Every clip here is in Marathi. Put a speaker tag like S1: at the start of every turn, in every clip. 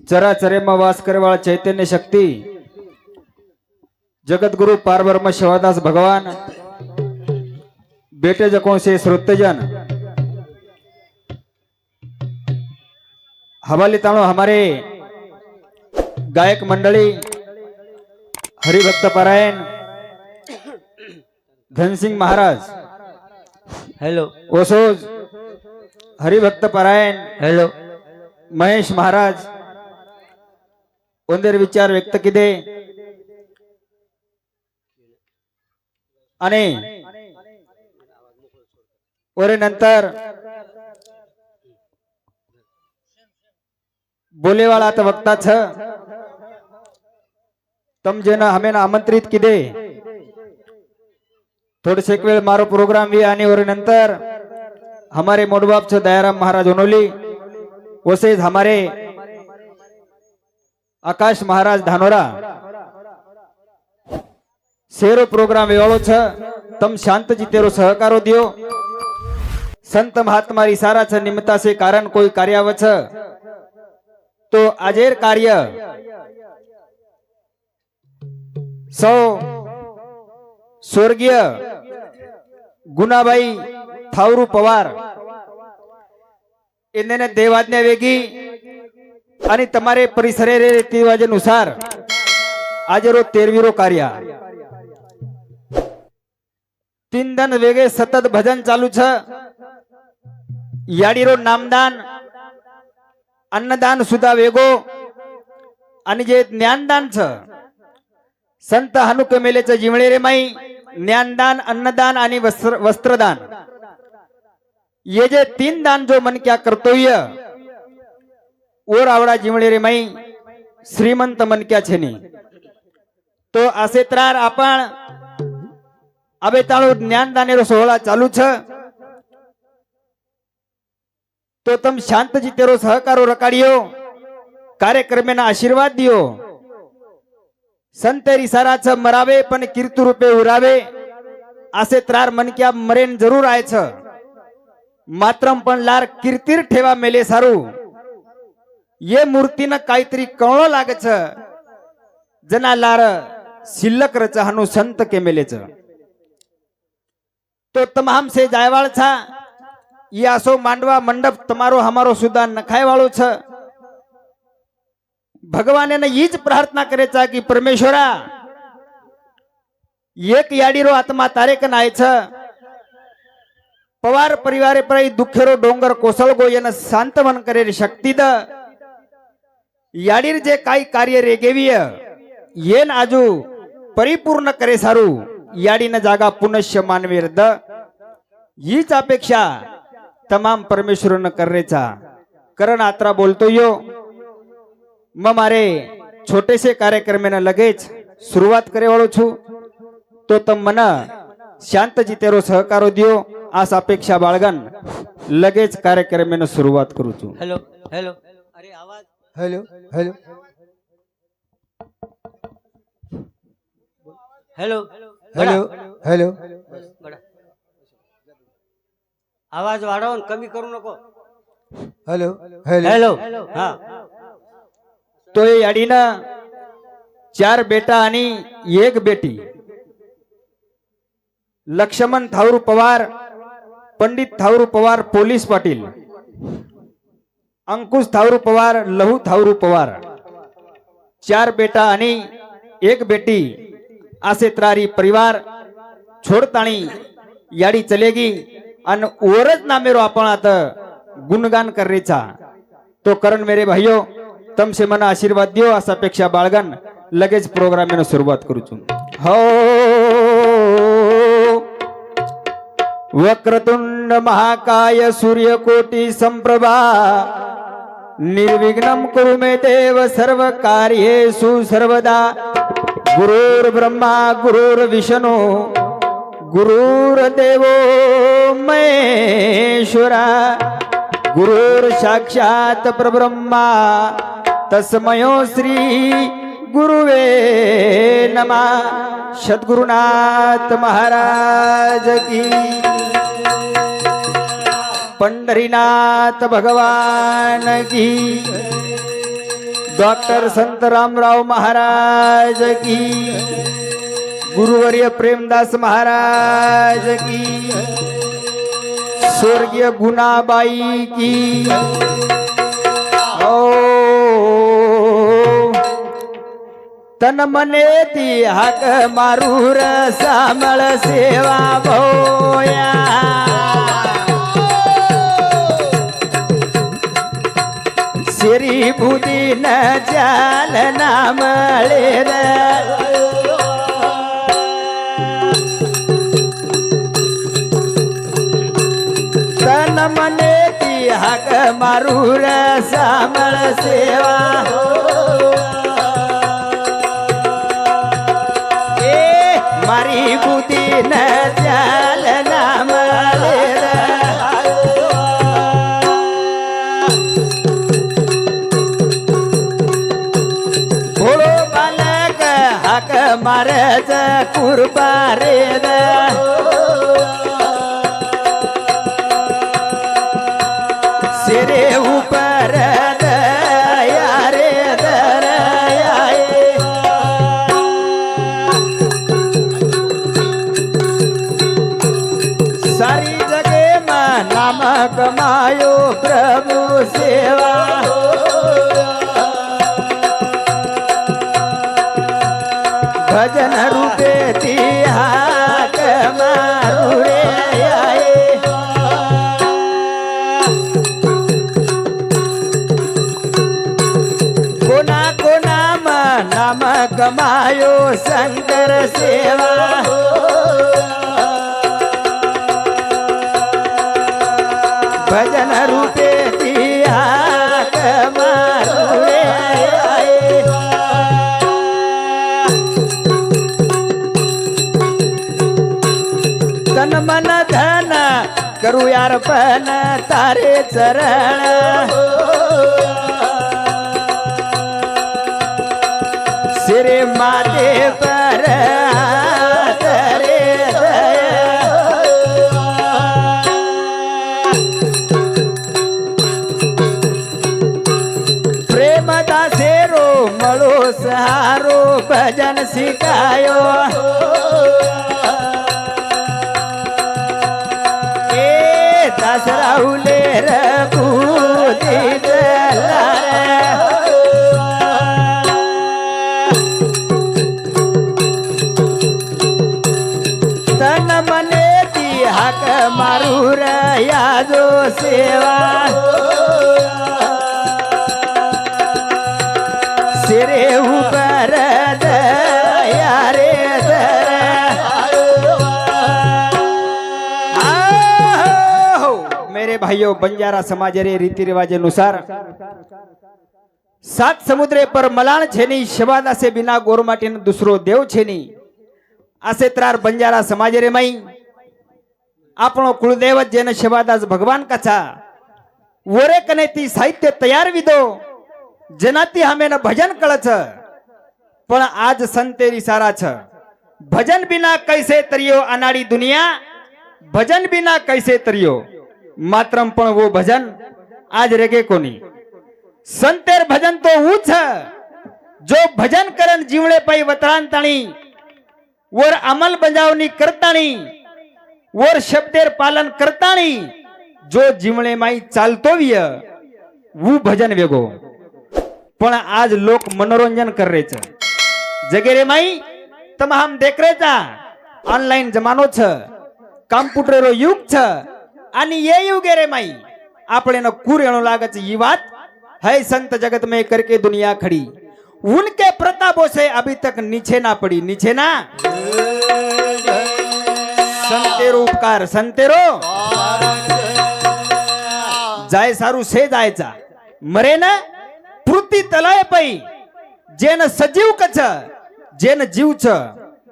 S1: चराचरे में वास करे वाला चैतन्य शक्ति जगत गुरु पारब्रह्म शिवदास भगवान बेटे जकों से श्रोतजन हवाली ताणो हमारे गायक मंडली हरिभक्त परायण धनसिंह महाराज
S2: हेलो
S1: ओसोज हरिभक्त परायण
S2: हेलो
S1: महेश महाराज ಒಂದೆರಡು विचार व्यक्त किदे आणि ओरे नंतर बोलेवाला आता वक्ता छ तम जेना हमें आमंत्रित किदे थोड़े से वेळ मारो प्रोग्राम भी आणि ओरे नंतर हमारे मोडबाप छ दयाराम महाराज ओनोली वसेज हमारे आकाश महाराज धानोरा शेरो प्रोग्राम वेवाळो छ तम शांत जितेरो सहकारो दियो संत महात्मा इशारा छ निमित्ता से कारण कोई कार्याव छ तो आजेर कार्य सौ स्वर्गीय गुणाबाई थावरू पवार इन्हें देवाज्ञा वेगी आणि तमारे परिसरे रीतिरिवाजानुसार आज रो 13वीरो कार्य 3 दिन वेगे सतत भजन चालू छ याडीरो नामदान अन्नदान सुद्धा वेगो आणि जे ज्ञानदान छ संत हनुक मेलेचे जिवळे रे माई ज्ञानदान अन्नदान आणि वस्त्रदान ये जे 3 दान जो मन क्या कर्तव्य और आवड़ा जिवळे रे माई श्रीमंत मन क्या छेनी तो आसे त्रार आपण अबे ताळो ज्ञानदानेरो सोहळा चालू छ तो तम शांत जितेरो सहकारो रकाडियो कार्यक्रमेना आशीर्वाद दियो संतेरी सारा छ मरावे पण कीर्ती रूपे उरावे आसे त्रार मन क्या मरेन जरूर आय छ मात्रम पण लार कीर्तीर ठेवा मेले सारू ये मूर्तीनं काहीतरी कळो लागच जना लार शिल्लक रच हनु संत के मेलेच तो तमाम से जायवाळ छा या सो मांडवा मंडप तमारो हमारो सुद्धा नखाय वाळो छ भगवाने ने हीच प्रार्थना करेचा की परमेश्वरा एक याडीरो आत्मा तारे कन आय छ पवार परिवारे पर दुखेरो डोंगर कोसळगो येन शांतवन करे शक्ती द याडीर जे काही कार्य रेगेवीय येन आजू परिपूर्ण करे सारू याडीन जागा पुनश्य मानवेर द हीच अपेक्षा तमाम परमेश्वरन करेचा करण आत्रा बोलतो यो म मारे छोटे से कार्यक्रमेना लगेच सुरुवात करे वाळो छु तो तम मना शांत जितेरो सहकारो दियो आस अपेक्षा बाळगन लगेच कार्यक्रमेना सुरुवात करू छु
S2: हेलो हेलो अरे आवाज
S3: hello hello
S2: hello
S3: hello hello
S2: बडा आवाज वाढव आणि कमी करू नको
S3: हेलो हेलो
S2: हेलो हा
S1: तो ये याडीना 4 बेटा आणि 1 बेटी लक्ष्मण थावरू पवार पंडित थावरू पवार पोलीस पाटील अंकुश थावरू पवार लहू थावरू पवार 4 बेटा आणि 1 बेटी आसे त्रारी परिवार छोडताणी याडी चलेगी अन ओरज नामेरो आपण आता गुणगान करेचा तो करण मेरे भाइयों तम से मना आशीर्वाद दियो असा पेक्षा बाळगन लगेच प्रोग्रामेन सुरुवात करूचू हो वक्रतुंड महाकाय सूर्यकोटि संप्रभा निर्विघ्नं कुरु मे देव सर्व कार्येषु सर्वदा गुरुर्ब्रह्मा गुरुर्विष्णु गुरुर्देवो महेश्वरा गुरुर्साक्षात् परब्रह्मा तस्मयो श्री गुरुवे नमः। सद्गुरुनाथ महाराज की, पंढरीनाथ भगवान की, डॉक्टर संत रामराव महाराज की, गुरुवर्य प्रेमदास महाराज की, स्वर्गीय गुणाबाई की। तन मने ती हाक मारूर सामळ सेवा भोया। श्री बुधी न जाल नाम रे। तन मने ती हाक मारूर सामळ सेवा। मारी बुद्धी न जाल नाम रे। भोळो बालक हाक मारज कुरबा रे। सिरे उपर दया रे दरया। सारी जगे में नाम कमायो प्रभु सेवा। भजन रूपे ती हाक मारू रे। कोना कोना में नाम कमायो शंकर सेवा। भजन रूपे दिया कमारे। तन मन धन करू यार पन तारे चरण। सिरे माते पर तरे प्रेमदासेरो मळो सहारो भजन शिकायो। ए दास राहुले रघुदी तन मने ती हाक मारू रया जो सेवा। सिरे ऊपर दया रे मेरे भाइयों, बंजारा समाज रे रीति रिवाज अनुसार 7 समुद्रे पर मलाण छेनी शबादासे बिना गोरमाटीन दुसरो देव छेनी। असे त्रार बंजारा समाज रे माई आपणो कुलदेवत जेने शबादास भगवान कथा वरे कने ती साहित्य तयार विदो जनाती हमें न भजन कळच। पण आज संतेरी सारा छ भजन बिना कैसे तरियो अनाड़ी दुनिया। भजन बिना कैसे तरियो मात्रम पण वो भजन आज रेगे कोनी। संतेर भजन तो वो छ जो भजन करन जीवणे पाई वतरांताणी वर अमल बजावनी करताणी वर शब्देर पालन करताणी जो जीवणे माई चालतो विय वो भजन वेगो। पण आज लोक मनोरंजन कर रे छ जगेरे माई तमाम देख रे चा ऑनलाइन जमानो छ कॉम्प्युटर रो युग छ आणि ये युगे रे माई आपणे न कुरेणो लागत ये बात है। संत जगत में करके दुनिया खड़ी उनके प्रतापों से अभी तक नीचे ना पड़ी। नीचे ना संतेरो उपकार संतेरो जाय सारू से जायचा मरे ना पृथ्वी तलाय पै जेन सजीव कछ जेन जीव छ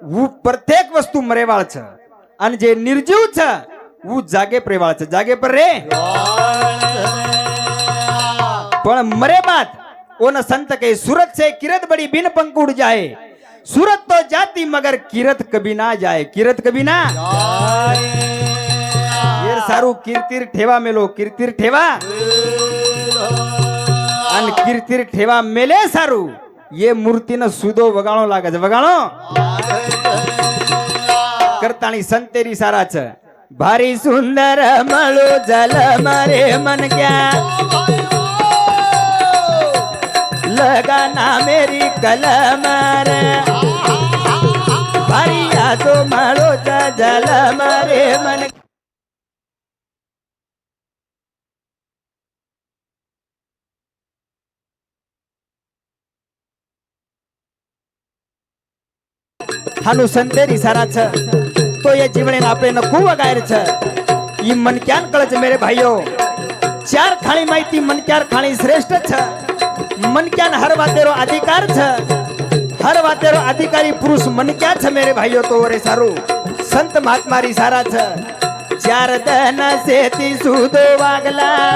S1: वो प्रत्येक वस्तु मरेवाळ छ आणि जे निर्जीव छ वो जागे प्रेवाळ छ। जागे पर रे पण मरे बात ओन संत के सूरत से किरत बड़ी बिन पंख उड़ जाए। सूरत तो जाती मगर किरत कभी ना जाए। किरत कभी ना ये सारू कीर्तिर ठेवा मेलो कीर्तिर ठेवा आणि કીર્તિર ઠેવા મેલે સારું એ મૂર્તિનો સુદો વગાણો લાગે છે વગાણો કરતાણી સંતેરી સારા છે ભારી સુંદર મળો જલ મારે મન ક્યાં લગાના મેરી કલમ રે ભારી યાદો મળો જલ મારે મન હાનું સંતેરી સારા છે તો એ જીવણે આપણે ખૂબ અગાયર છે ઈ મન ક્યાં કળે છે મેરે ભાઈઓ ચાર ખાણી માહિતી મન ક્યાર ખાણી શ્રેષ્ઠ છે મન ક્યાં હર વાતેરો અધિકાર છે હર વાતેરો અધિકારી પુરુષ મન ક્યાં છે મેરે ભાઈઓ તો રે સારું સંત મહાત્મારી સારા છે ચાર દન સેતી સુદો વાગલા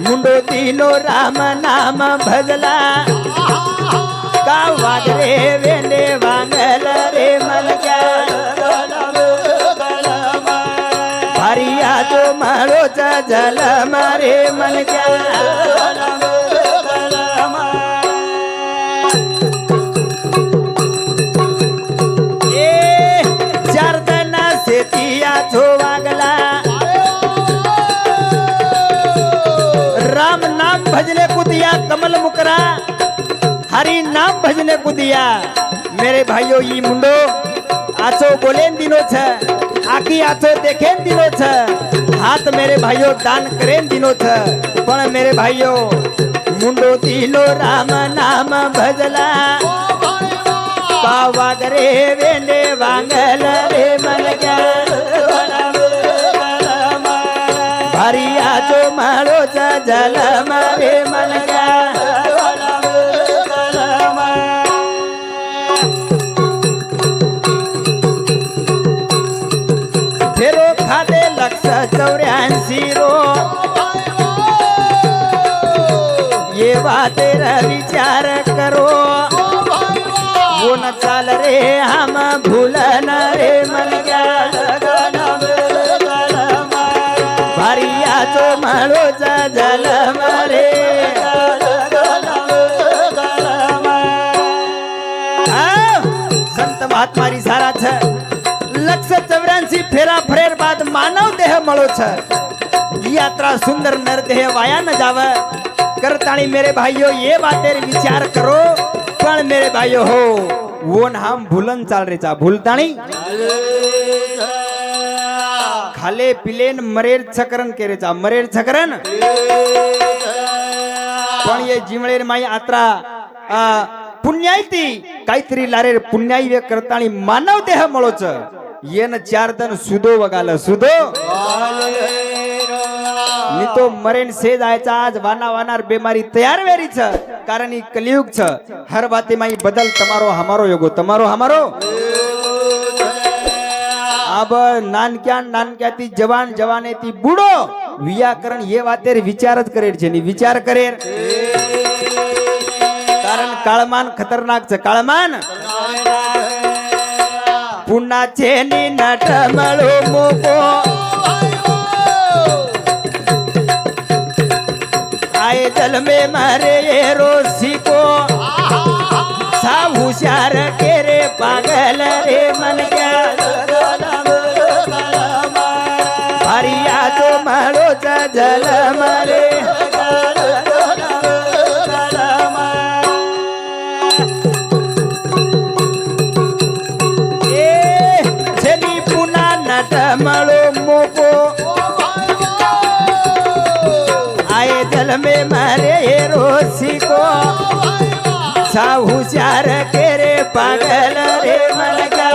S1: મુંડો દીનો રામ નામ ભજલા કા વાગરે વેને વાંગલ રે મલકા ભારિયા તો મારો જલ મારે મલકા એ ચાર દના સેતિયા છો વાગલા राम नाम भजने को दिया कमल मुकरा हरि नाम भजने को दिया मेरे भाइयों ये मुंडो आचो बोले दिनो छ आखी आचो देखे दिनो छ हाथ मेरे भाइयों दान करे दिनो छ पण मेरे भाइयों मुंडो दिनो राम नाम भजला पावा करे वेने वांगल रे मलगा हरिया जो मारो जल मारे मलगा फेरो खादे लक्ष 84 रो ये बातें विचार करो वो न चाल रे हम भूलन रे मलगा भारिया तो मारो जल मारे संत महात्मारी सारा छ लक्ष 84 फेरा फरेर बाद मानव देह मळो छ यात्रा सुंदर नर देह वाया न जाव करताणी मेरे भाइयों ये बातें विचार करो पण मेरे भाइयों हो वो न हम भूलन चाल रे चा भूलताणी खाले पिलेन मरेर छकरन केरे चा मरेर छकरन पण ये जिमळेर माई यात्रा पुण्यायती काहीतरी लारेर पुण्याई वे करताणी मानव देह मळो छ येन चार दन सुदो वगाल सुदो मी तो मरेन से जायचा आज वाना वानार बेमारी तयार वेरी छ कारण ई कलियुग छ हर बाते माई बदल तमारो हमारो योगो तमारो हमारो अब नानक्याती जवान जवानेती बूढ़ो व्याकरण ये वातेर विचारच करेर छे नी विचार करेर कारण काळमान खतरनाक छ काळमान पुन्हा छेनी नट मळो मोको आए जल में मारे रोसी को सा होशियार के रे पागल रे मन क्या हरिया तो मारो जल मारे छेनी पुना नट मळो मोको आए जल में मारे रोसी को सा होशियार के रे पागल रे मलगा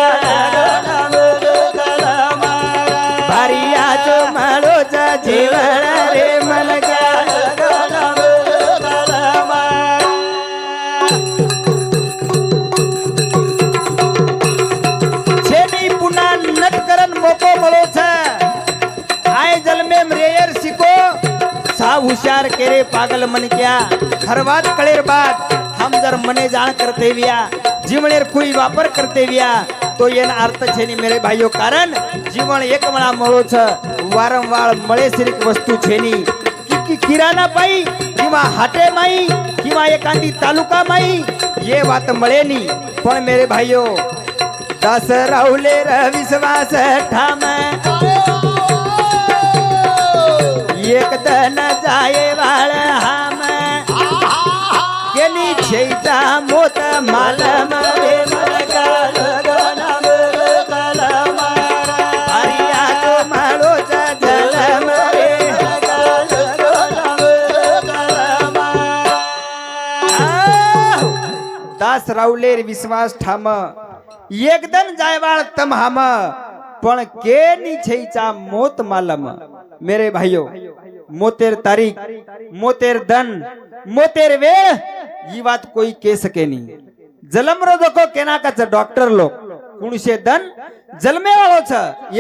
S1: भारिया जो मारो जीवन रे मलगा छेनी पुना नटकरन मोको मळो छ आए जल में मरेर सिको सा होशियार केरे पागल मन क्या हर बात कळेर बात हम जर मने जाण करते विया जीवनेर कोई वापर करते विया तो येन अर्थ छे नी मेरे भाइयों कारण जीवन एक मळा मळो छ वारंवार मळे सिरिक वस्तु छे नी की किराणा पायी किंवा हाटे माई किंवा एखादी तालुका माई ये बात मळेनी पण मेरे भाइयो दास राहुले र विश्वास ठाम एक दन जाये वाळ हाम केनी छैचा मोत मालम रे मरगाळ गनम कलम हरिया तो माळोचा जलम रे मरगाळ गनम कलम दास राहुले विश्वास ठाम एकदन जायवाळ तमहाम पण केनी छैचा मोत मालम मेरे भाइयों मोतेर तारीख मोतेर दन मोतेर वेळ ही बात कोई के सके नहीं जलम रो देखो केना का डॉक्टर लोग कुणसे दन जलमे वाळो छ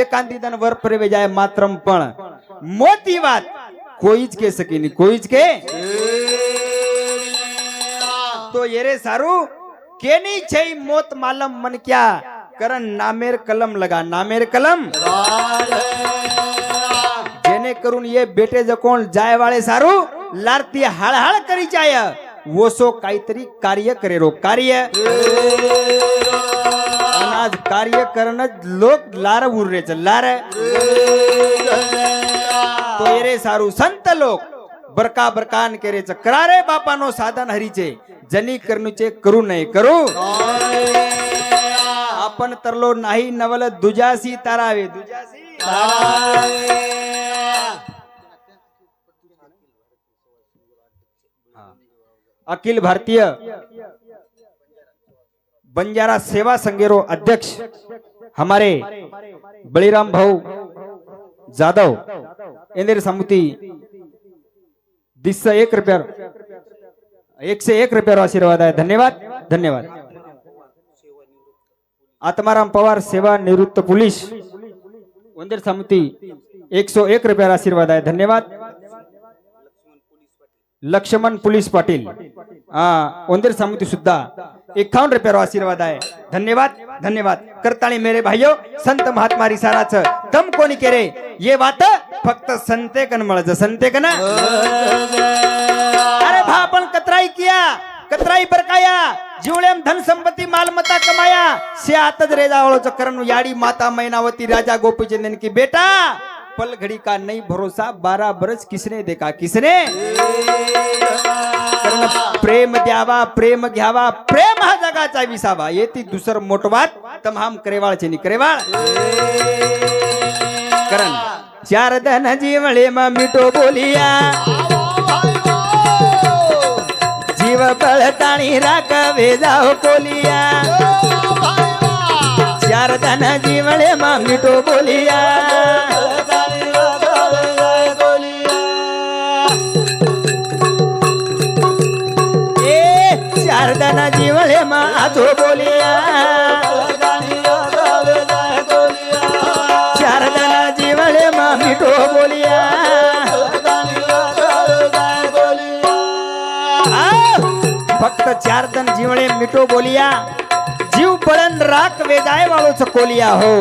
S1: एकांती दन वर परवे जाय मात्रम पण मोत ही बात कोईच के सके नहीं कोईच के तो येरे सारू केनी छै मोत मालम मन क्या करन नामेर कलम लगा नामेर कलम जेने करून ये बेटे जकोण जाय वाळे सारू लारती हळहळ करी जाय वसो काहीतरी कार्य करे रो कार्य आज कार्य करण लोक लार उररेच लार तो रे सारू संत लोक बरका बरकान केरेच करारे बापानो साधन हरीचे जनी करूचे करू नये करू आपण तरलो नाही नवल दुजासी तारावे दुजासी अखिल भारतीय बंजारा सेवा संघेरो अध्यक्ष हमारे बलिराम भाऊ जादव इंदिर समिति दिस 1 रुपया 101 रुपया आशीर्वाद है धन्यवाद धन्यवाद आत्माराम पवार सेवा निवृत्त पोलीस वंदर समिति 101 रुपया आशीर्वाद है धन्यवाद लक्ष्मण पोलीस पाटील वंदर समिति सुद्धा 51 रुपया आशीर्वाद आहे धन्यवाद धन्यवाद करताळी मेरे भाइयों संत महात्मा रिसाराच दम कोणी केरे ये बात फक्त संतेकन मळज संतेकन अरे भा आपण कतराई किया कतराई बरकाया जीवळेम धन संपत्ति मालमत्ता कमाया से आतज रेजावळो चक्करन याडी माता मैनावती राजा गोपीचंदन की बेटा पल घड़ी का नहीं भरोसा 12 बरस किसने देखा किसने प्रेम द्यावा प्रेम घ्यावा प्रेम हा जगाचा विसावा येती दुसर मोठवात तमाम करेवाळचे नि करेवाळ करण चार दन जीवळे मा मिटो बोलिया जीव बळताणी राखवे जाओ कोलिया चार दन जीवळे मा मिटो बोलिया चारदाना जीवळे माझो बोलिया चारदाना जीवळे मा मिठो बोलिया फक्त 4 दन जीवळे मिठो बोलिया जीव पळन राख वेजाय वाळोच कोलिया हो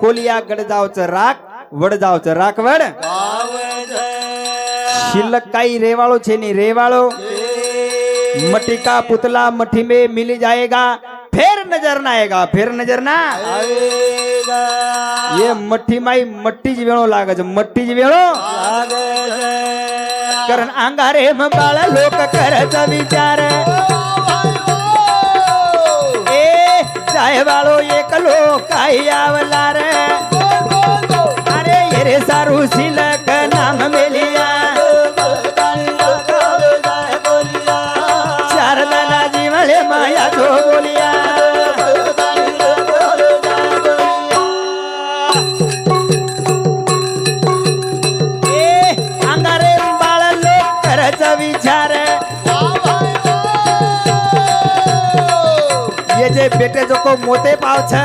S1: कोलिया गड जावच राख वड जावच राख वड शिल्लक काही रेवाळो छे नी रेवाळो मट्टी का पुतला मट्टी में मिल जाएगा फिर नजर ना आएगा फिर नजर ना आएगा ये मट्टी माई मट्टी जी वेणो लागज मट्टी जी वेणो कारण अंगारे में बाळ लोक करत विचार ए जाय वाळो एकलो काही आवला रे अरे येरे सारू शिलक नाम मेलिया माया तो बोलिया ए अंगारे बाळ लोक करच विचार ये जे बेटे जो को मोते पाव छ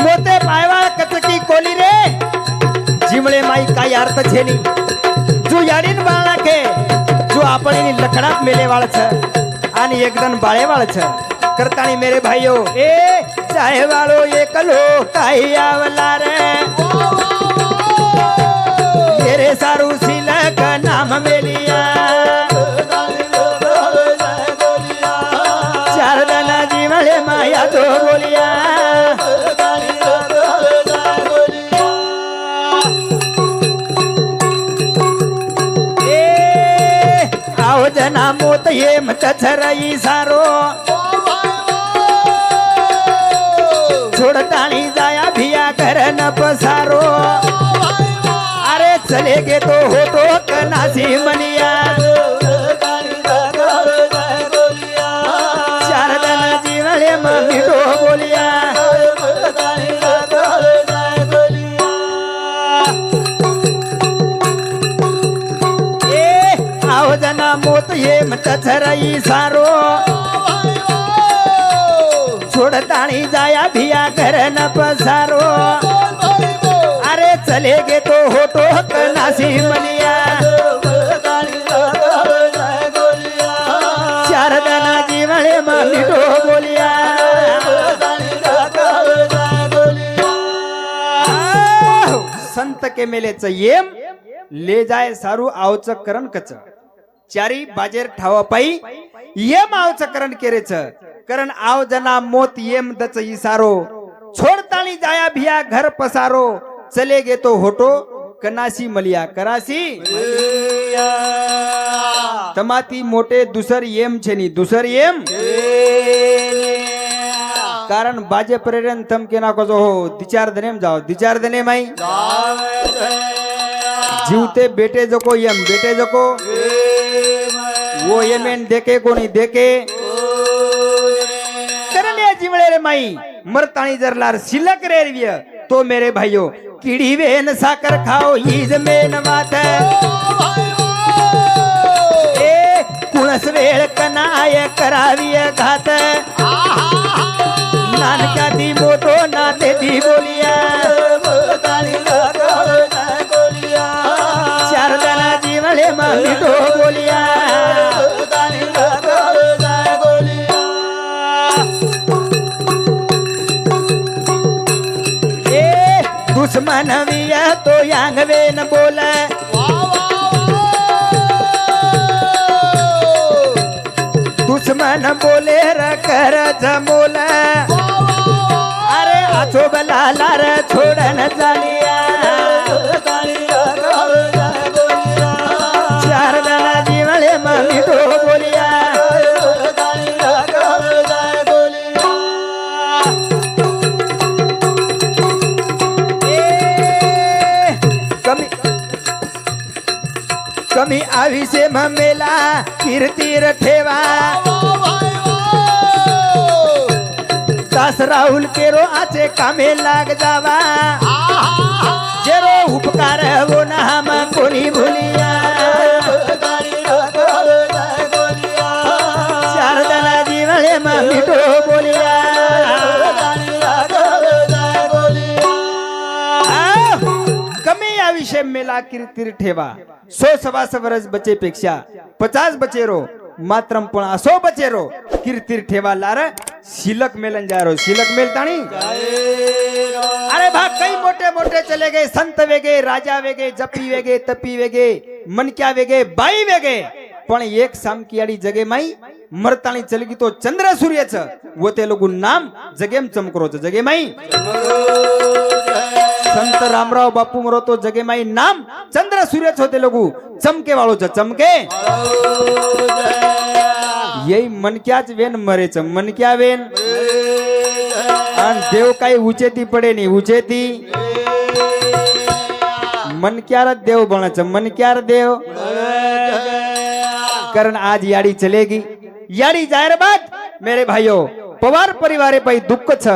S1: मोते पायवा कचकी कोली रे जिमळे माई काय अर्थ छेनी जो याडीन बाळा के जो आपणी लखडात मेले वाळ छ आणि एकदन बाळेवाळ छ करताणी मेरे भाइयों ए चाहे वाळो एकलो काही आवला रे केरे सारू शिलक नाम मेलिया शारदाना जीवळे माया तो बोलिया ए आव जना मोत ये मत छरई सारो छोड़तानी जाया भिया घर न पसारो अरे चले गे तो हो तो कनासी मनिया शारदन जीवळे मम्मी तो बोलिया ए आव जना मोत ये मत छरई सारो छोड़तानी जाया भिया घर न पसारो अरे चले गे तो हो तो कनासी मनिया शारदाना जीवळे मम्मी तो बोलिया आहो, संत के मेलेच येम ले जाय सारू आवच करण कच चारी बाजेर ठावा पाई येम आवच करण केरेच करण आव जना मोत येम दच इसारो छोड़तानी जाया भिया घर पसारो चले गे तो होटो कनासी मलिया करासी तमाती मोटे दुसर येम छेनी दुसर येम कारण बाजे प्रेरण तम के ना को जो हो दिचार दनेम जाओ दिचार दने माई जीवते बेटे जको यम बेटे जको वो यमेन देखे कोणी देखे करने जीवळे रे माई मरतानी जरलार शिलक रेरविय तो मेरे भाइयों कीड़ी वेन साकर खाओ ईज मेन मात ए कुळस वेळ कनाय कराविय घात नानका दी मोठो नाते दी बोलिया शारदाना जीवळे मम्मी तो बोलिया ए दुश्मन विया तो यांगवे न बोल दुश्मन बोले र कर जमोल अरे आछो बलाला र छोड़न चालिया शारदाना जीवळे मम्मी तो बोलिया ए, कमी आवी से ममेला कीर्तीर ठेवा दास राहुल केरो आचे कामे लाग जावा जेरो उपकार वो ना हम कोनी भूलिया शारदाना जीवळे मम्मी तो बोलिया कमी या विषय मेला कीर्तीर ठेवा 100 सवास वर्ष बचे पेक्षा 50 बचे रो मात्रम पण असो बचे रो कीर्तीर ठेवा लार शिलक मेलन जा रो शिलक मेलतानी अरे भाग कई मोटे मोटे चले गए संत वेगे राजा वेगे जपी वेगे तपी वेगे मनक्या वेगे बाई वेगे पण एक सामकियाडी जगे माई मरतानी चलगी तो चंद्र सूर्यच वो ते लोगु नाम जगेम चमकरोच जगे माई संत रामराव बापू मरो तो जगे माई नाम चंद्र सूर्यच होते लोगु चमके वाळो छ चमके यही मनक्याच वेन मरेच मनक्या वेन आणि देव काही उचेती पडे नाही उचेती मनक्यार देव बनच मनक्यार देव कारण आज याडी चलेगी याडी जाहिर बात मेरे भाइयों पवार परिवारे पाई दुःख छ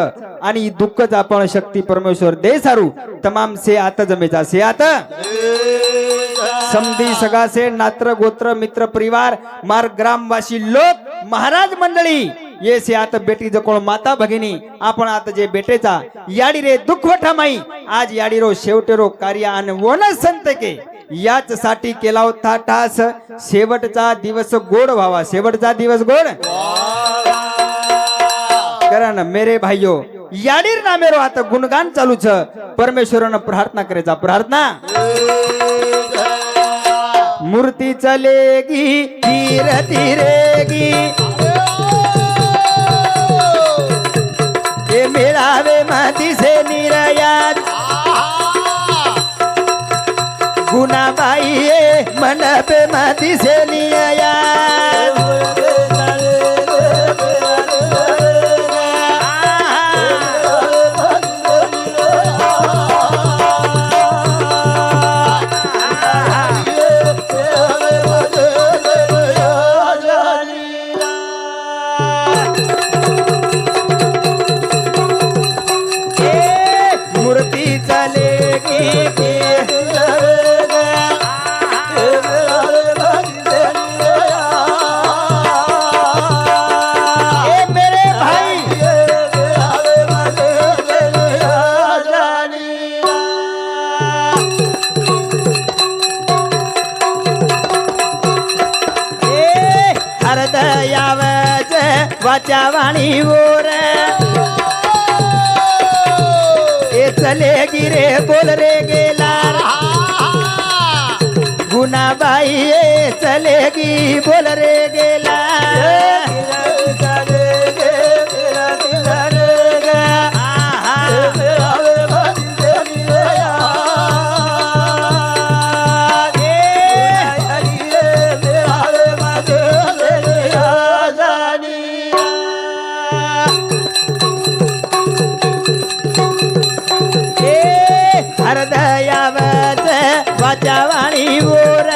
S1: आणि ई दुःखच आपण शक्ती परमेश्वर दे सारू तमाम से आता जमेचा से आता समधी सगा से नात्र गोत्र मित्र परिवार मार्ग ग्रामवासी लोक महाराज मंडळी ये से आता बेटी जकोळ माता भगिनी आपण आता जे बेटेचा याडी रे दुःख वठामाई आज याडी रो शेवटेरो कार्य आणि वोन संत के याच साठी केला होता टास शेवटचा दिवस गोड व्हावा शेवटचा दिवस गोड कारण मेरे भाइयों याडीर नामेरो आता गुणगान चालू छ परमेश्वरन प्रार्थना करायचा प्रार्थना मूर्ती चलेगी धीर धीरेगी ये मेळावे मध्ये से निर्यात गुणाबाई ये मंडप मध्ये से निर्यात मूर्ती चलेगी ए मेरे भाई ए हरदयावज वाचावाणी ओर ए चलेगी रे बोल रे गेला गुणाबाई ये चलेगी बोल रे गेला हरदयावच वाचावाणी बोर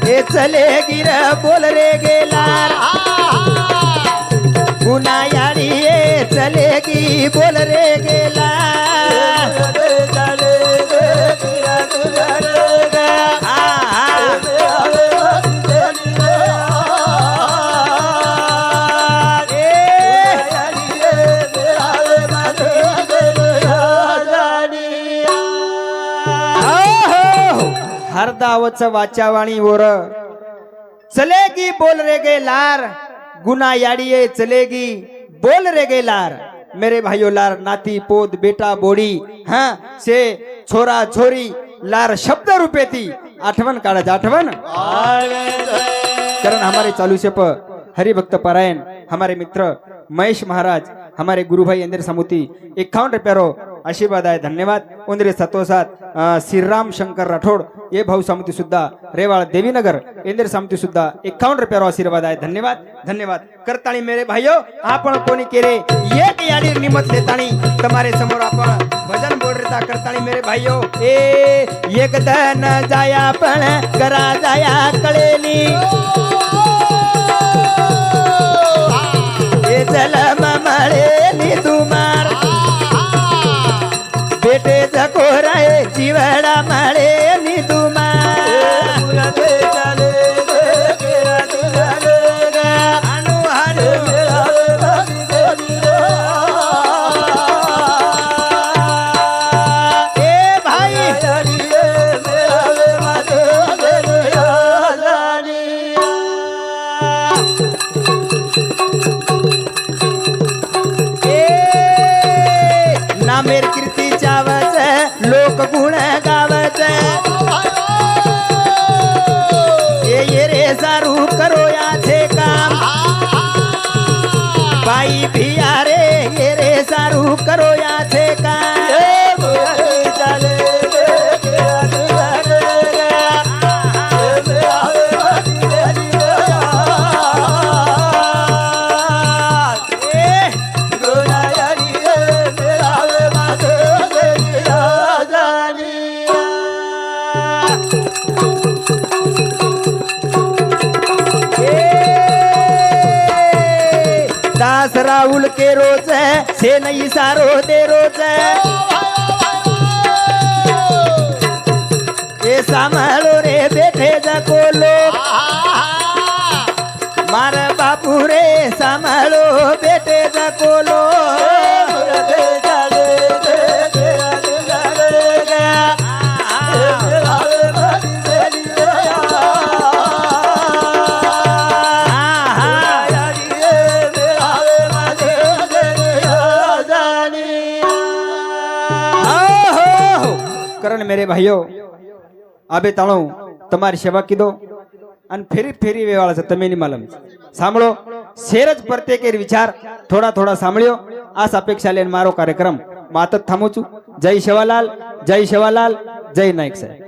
S1: हे चले गिर बोल रे गेला गुना याडी ये चलेगी बोल रे गेला हरदावच वाचावाणी ओर चलेगी बोल रे गे लार गुना याडिये चलेगी बोल रे गे लार मेरे भाइयों लार नाती पोत बेटा बोडी हाँ से छोरा छोरी लार शब्द रूपे थी आठवण काढायचं आठवण कारण हमारे चालू से हरिभक्त पारायण हमारे मित्र महेश महाराज हमारे गुरु भाई इंद्र समुति 51 रुपये आशीर्वाद आहे धन्यवाद उंदरे सतोसात श्रीराम शंकर राठोड ये भाऊ समिती सुद्धा रेवाळ देवीनगर इंद्र समिती सुद्धा 51 रुपये आशीर्वाद आहे धन्यवाद धन्यवाद करताणी मेरे भाइयों आपण कोणी केले एक याडी निमत लेताणी तुम्हारे समोर आपण भजन बोल रेता करताणी मेरे भाइयों ए एक दन जाया पण करा जाया कळेली ए जलम मळेली तुमार बेटे जकोराय जीवडा मळे निदुमा अनु हनु ए भाई नामेर कीर्ती चावच लोक गुण गावच ये रे सारू करो याचे काम बाई भिया रे ये रे सारू करो याचे काम दास राहुल के रोज से नहीं सारो दे रोज ये सांभाळो रे बेटे जको लोग मार बापू रे सांभाळो बेटे जको કરણ મેરે ભાઈઓ આબે તાળો તમારી સેવા કીધો અને ફેરી ફેરી વેવાળા છે તમે ની માલમ સાંભળો શેર જ પ્રત્યેક વિચાર થોડા થોડા સાંભળ્યો આ અપેક્ષા લઈને મારો કાર્યક્રમ માત જ થામું છું જય સેવાલાલ જય નાયક સાહેબ